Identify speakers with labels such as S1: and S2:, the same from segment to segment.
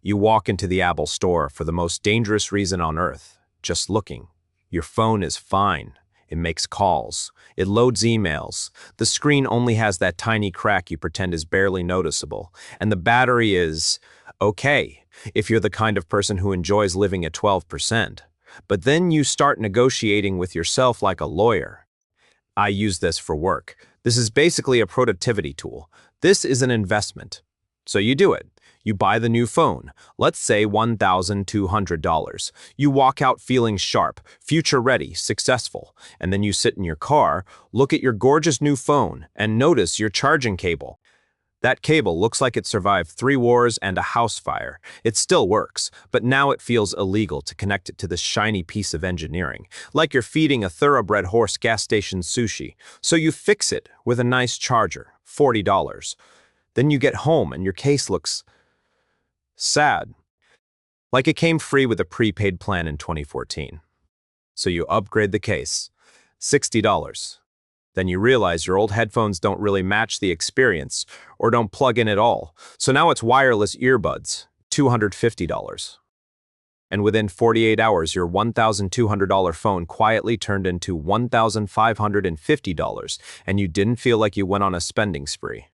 S1: You walk into the Apple store for the most dangerous reason on earth, just looking. Your phone is fine. It makes calls. It loads emails. The screen only has that tiny crack you pretend is barely noticeable. And the battery is okay, if you're the kind of person who enjoys living at 12%. But then you start negotiating with yourself like a lawyer. I use this for work. This is basically a productivity tool. This is an investment. So you do it. You buy the new phone, let's say $1,200. You walk out feeling sharp, future-ready, successful, and then you sit in your car, look at your gorgeous new phone, and notice your charging cable. That cable looks like it survived 3 wars and a house fire. It still works, but now it feels illegal to connect it to this shiny piece of engineering, like you're feeding a thoroughbred horse gas station sushi. So you fix it with a nice charger, $40. Then you get home and your case looks sad, like it came free with a prepaid plan in 2014. So you upgrade the case, $60. Then you realize your old headphones don't really match the experience or don't plug in at all. So now it's wireless earbuds, $250. And within 48 hours, your $1,200 phone quietly turned into $1,550, and you didn't feel like you went on a spending spree.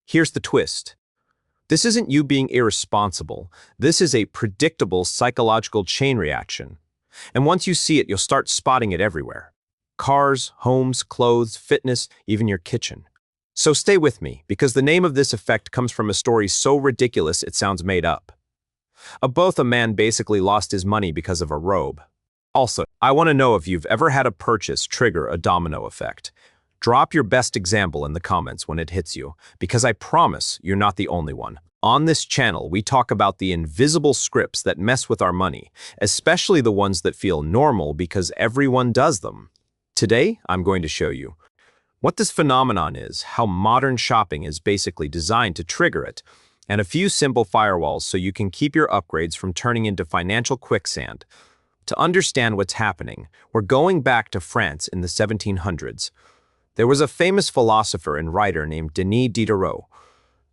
S1: Here's the twist. This isn't you being irresponsible. This is a predictable psychological chain reaction. And once you see it, you'll start spotting it everywhere. Cars, homes, clothes, fitness, even your kitchen. So stay with me, because the name of this effect comes from a story so ridiculous it sounds made up. Both a man basically lost his money because of a robe. Also, I want to know if you've ever had a purchase trigger a domino effect. Drop your best example in the comments when it hits you, because I promise you're not the only one. On this channel, we talk about the invisible scripts that mess with our money, especially the ones that feel normal because everyone does them. Today, I'm going to show you what this phenomenon is, how modern shopping is basically designed to trigger it, and a few simple firewalls so you can keep your upgrades from turning into financial quicksand. To understand what's happening, we're going back to France in the 1700s. There was a famous philosopher and writer named Denis Diderot.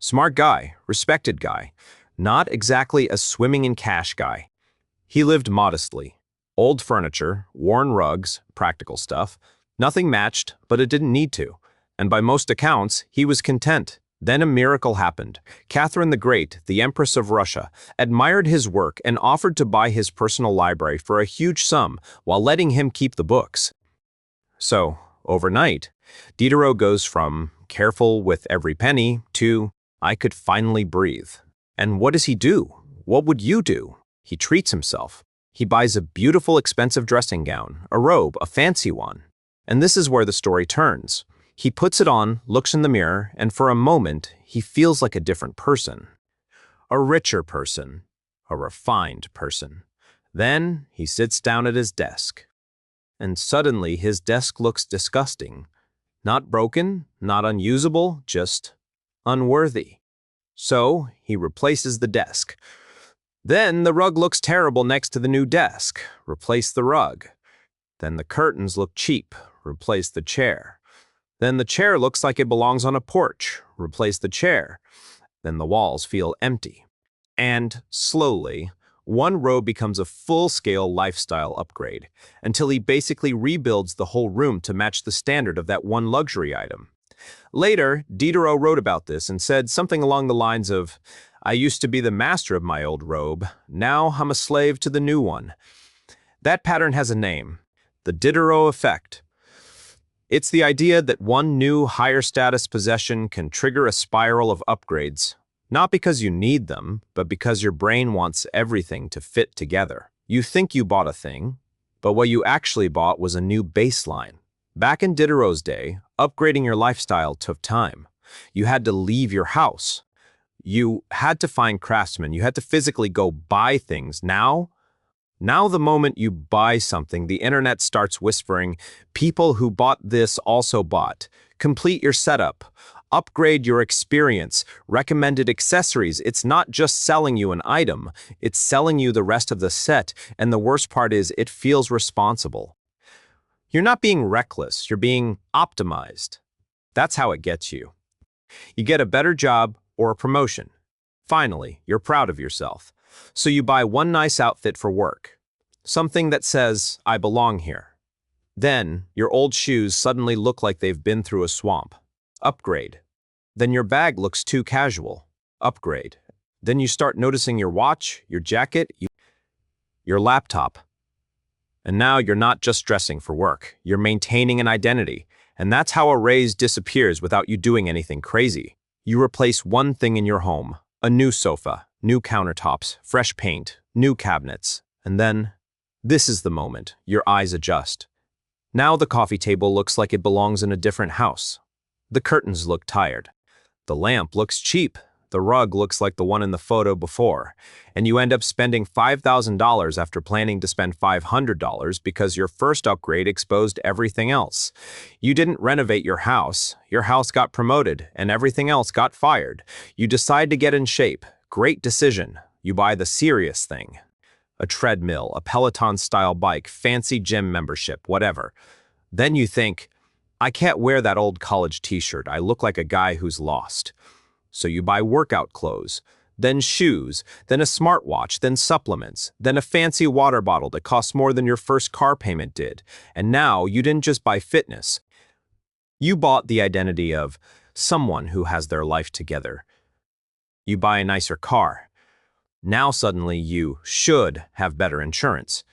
S1: Smart guy, respected guy, not exactly a swimming in cash guy. He lived modestly. Old furniture, worn rugs, practical stuff. Nothing matched, but it didn't need to. And by most accounts, he was content. Then a miracle happened. Catherine the Great, the Empress of Russia, admired his work and offered to buy his personal library for a huge sum while letting him keep the books. So, overnight, Diderot goes from careful with every penny to I could finally breathe. And what does he do? What would you do? He treats himself. He buys a beautiful, expensive dressing gown, a robe, a fancy one. And this is where the story turns. He puts it on, looks in the mirror, and for a moment, he feels like a different person. A richer person. A refined person. Then he sits down at his desk. And suddenly his desk looks disgusting. Not broken, not unusable, just unworthy. So he replaces the desk. Then the rug looks terrible next to the new desk. Replace the rug. Then the curtains look cheap. Replace the chair. Then the chair looks like it belongs on a porch. Replace the chair. Then the walls feel empty. And slowly, one robe becomes a full-scale lifestyle upgrade, until he basically rebuilds the whole room to match the standard of that one luxury item. Later, Diderot wrote about this and said something along the lines of, I used to be the master of my old robe, now I'm a slave to the new one. That pattern has a name, the Diderot Effect. It's the idea that one new, higher status possession can trigger a spiral of upgrades, not because you need them, but because your brain wants everything to fit together. You think you bought a thing, but what you actually bought was a new baseline. Back in Diderot's day, upgrading your lifestyle took time. You had to leave your house. You had to find craftsmen. You had to physically go buy things. Now the moment you buy something, the internet starts whispering, people who bought this also bought. Complete your setup. Upgrade your experience. Recommended accessories. It's not just selling you an item. It's selling you the rest of the set. And the worst part is it feels responsible. You're not being reckless. You're being optimized. That's how it gets you. You get a better job or a promotion. Finally, you're proud of yourself. So you buy one nice outfit for work. Something that says, I belong here. Then, your old shoes suddenly look like they've been through a swamp. Upgrade. Then your bag looks too casual. Upgrade. Then you start noticing your watch, your jacket, your laptop. And now you're not just dressing for work, you're maintaining an identity. And that's how a raise disappears without you doing anything crazy. You replace one thing in your home, a new sofa, new countertops, fresh paint, new cabinets. And then, this is the moment, your eyes adjust. Now the coffee table looks like it belongs in a different house. The curtains look tired. The lamp looks cheap. The rug looks like the one in the photo before. And you end up spending $5,000 after planning to spend $500 because your first upgrade exposed everything else. You didn't renovate your house got promoted, and everything else got fired. You decide to get in shape. Great decision. You buy the serious thing. A treadmill, a Peloton-style bike, fancy gym membership, whatever. Then you think, I can't wear that old college t-shirt. I look like a guy who's lost. So you buy workout clothes, then shoes, then a smartwatch, then supplements, then a fancy water bottle that costs more than your first car payment did. And now you didn't just buy fitness. You bought the identity of someone who has their life together. You buy a nicer car. Now suddenly you should have better insurance.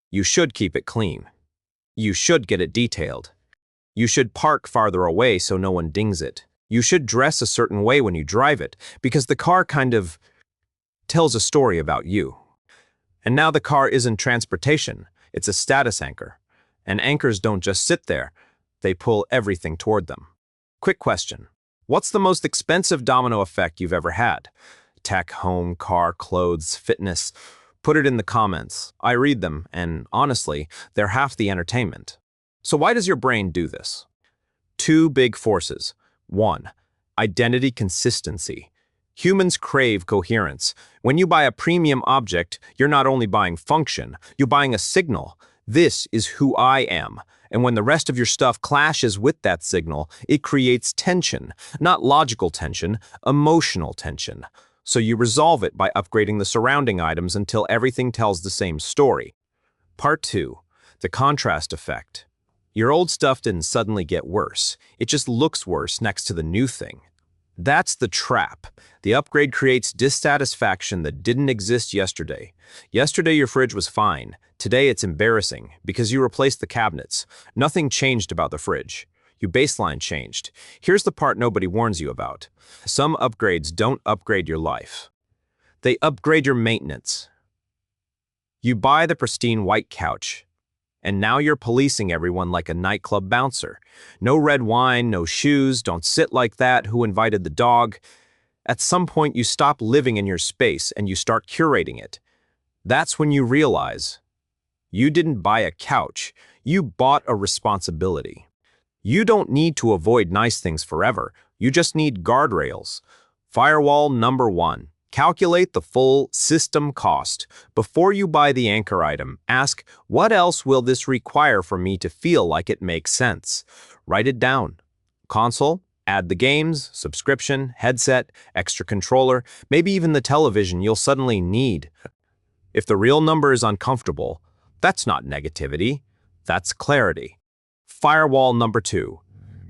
S1: You should keep it clean. You should get it detailed. You should park farther away so no one dings it. You should dress a certain way when you drive it, because the car kind of tells a story about you. And now the car isn't transportation, it's a status anchor. And anchors don't just sit there, they pull everything toward them. Quick question. What's the most expensive domino effect you've ever had? Tech, home, car, clothes, fitness. Put it in the comments. I read them, and honestly, they're half the entertainment. So why does your brain do this? Two big forces. 1. Identity consistency. Humans crave coherence. When you buy a premium object, you're not only buying function, you're buying a signal. This is who I am. And when the rest of your stuff clashes with that signal, it creates tension. Not logical tension, emotional tension. So you resolve it by upgrading the surrounding items until everything tells the same story. Part 2. The contrast effect. Your old stuff didn't suddenly get worse. It just looks worse next to the new thing. That's the trap. The upgrade creates dissatisfaction that didn't exist yesterday. Yesterday your fridge was fine. Today it's embarrassing because you replaced the cabinets. Nothing changed about the fridge. Your baseline changed. Here's the part nobody warns you about. Some upgrades don't upgrade your life. They upgrade your maintenance. You buy the pristine white couch. And now you're policing everyone like a nightclub bouncer. No red wine, no shoes, don't sit like that, who invited the dog? At some point you stop living in your space and you start curating it. That's when you realize you didn't buy a couch, you bought a responsibility. You don't need to avoid nice things forever, you just need guardrails. Firewall number 1. Calculate the full system cost. Before you buy the anchor item, ask, what else will this require for me to feel like it makes sense? Write it down. Console, add the games, subscription, headset, extra controller, maybe even the television you'll suddenly need. If the real number is uncomfortable, that's not negativity, that's clarity. Firewall number 2.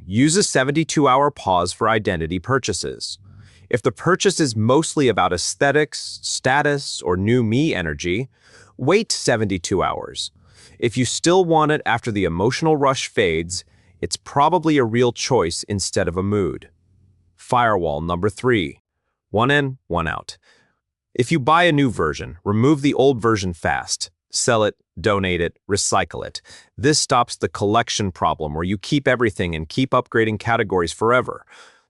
S1: Use a 72-hour pause for identity purchases. If the purchase is mostly about aesthetics, status, or new me energy, wait 72 hours. If you still want it after the emotional rush fades, it's probably a real choice instead of a mood. Firewall number 3. One in, one out. If you buy a new version, remove the old version fast. Sell it, donate it, recycle it. This stops the collection problem where you keep everything and keep upgrading categories forever.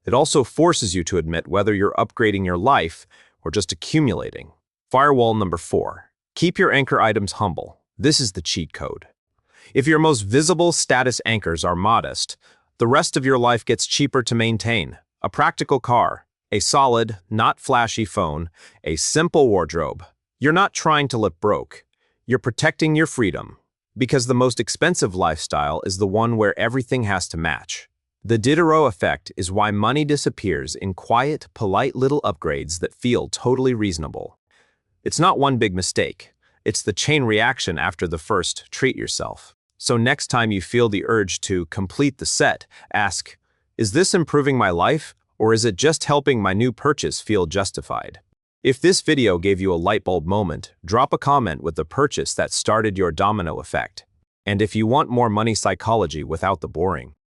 S1: It also forces you to admit whether you're upgrading your life or just accumulating. Firewall number 4. Keep your anchor items humble. This is the cheat code. If your most visible status anchors are modest, the rest of your life gets cheaper to maintain. A practical car, a solid, not flashy phone, a simple wardrobe. You're not trying to look broke. You're protecting your freedom. Because the most expensive lifestyle is the one where everything has to match. The Diderot effect is why money disappears in quiet, polite little upgrades that feel totally reasonable. It's not one big mistake. It's the chain reaction after the first treat yourself. So next time you feel the urge to complete the set, ask, is this improving my life, or is it just helping my new purchase feel justified? If this video gave you a light bulb moment, drop a comment with the purchase that started your domino effect. And if you want more money psychology without the boring,